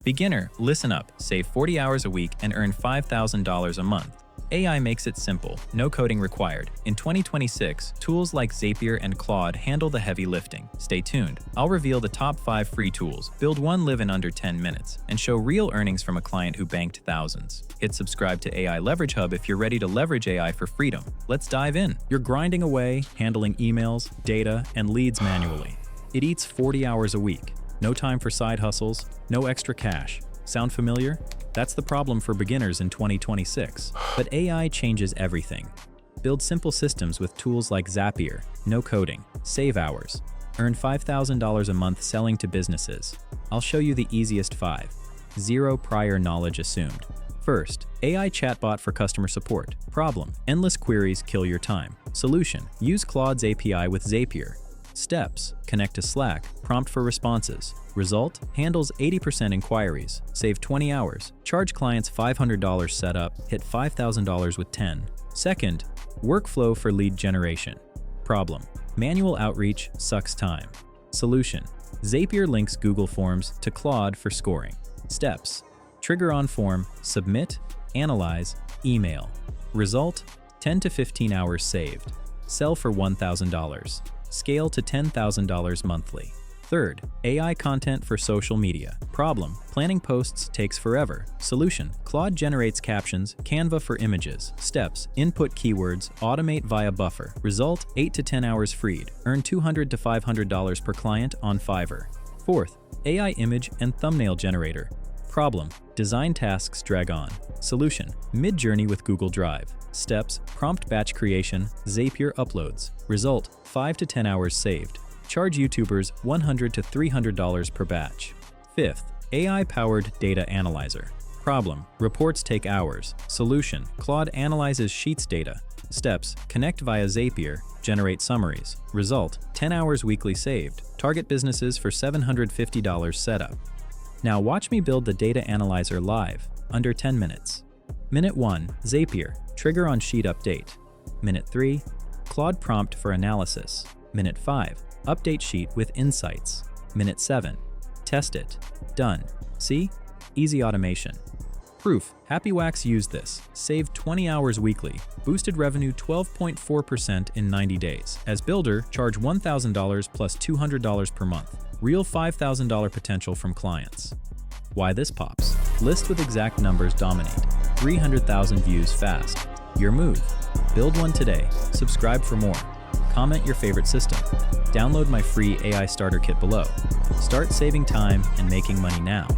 Beginner, listen up, save 40 hours a week and earn $5,000 a month. AI makes it simple, no coding required. In 2026, tools like Zapier and Claude handle the heavy lifting. Stay tuned. I'll reveal the top 5 free tools, build one live in under 10 minutes, and show real earnings from a client who banked thousands. Hit subscribe to AI Leverage Hub if you're ready to leverage AI for freedom. Let's dive in. You're grinding away, handling emails, data, and leads manually. It eats 40 hours a week. No time for side hustles, no extra cash. Sound familiar? That's the problem for beginners in 2026. But AI changes everything. Build simple systems with tools like Zapier, no coding, save hours, earn $5,000 a month selling to businesses. I'll show you the easiest 5. 0 prior knowledge assumed. First, AI chatbot for customer support. Problem: endless queries kill your time. Solution: use Claude's API with Zapier. Steps: connect to Slack, prompt for responses. Result: handles 80% inquiries, save 20 hours. Charge clients $500 setup, hit $5,000 with 10. Second, workflow for lead generation. Problem: manual outreach sucks time. Solution: Zapier links Google Forms to Claude for scoring. Steps: trigger on form, submit, analyze, email. Result: 10 to 15 hours saved. Sell for $1,000. Scale to $10,000 monthly. Third, AI content for social media. Problem: planning posts takes forever. Solution: Claude generates captions, Canva for images. Steps: input keywords, automate via buffer. Result: 8 to 10 hours freed. Earn $200 to $500 per client on Fiverr. Fourth, AI image and thumbnail generator. Problem: design tasks drag on. Solution: Mid-Journey with Google Drive. Steps: prompt batch creation, Zapier uploads. Result: 5 to 10 hours saved. Charge YouTubers $100 to $300 per batch. Fifth, AI-powered data analyzer. Problem: reports take hours. Solution: Claude analyzes Sheets data. Steps: connect via Zapier, generate summaries. Result: 10 hours weekly saved. Target businesses for $750 setup. Now watch me build the data analyzer live, under 10 minutes. Minute 1, Zapier, trigger on sheet update. Minute 3, Claude prompt for analysis. Minute 5, update sheet with insights. Minute 7, test it. Done. See? Easy automation. Proof: HappyWax used this, saved 20 hours weekly, boosted revenue 12.4% in 90 days. As builder, charge $1,000 plus $200 per month. Real $5,000 potential from clients. Why this pops? List with exact numbers dominate. 300,000 views fast. Your move. Build one today. Subscribe for more. Comment your favorite system. Download my free AI starter kit below. Start saving time and making money now.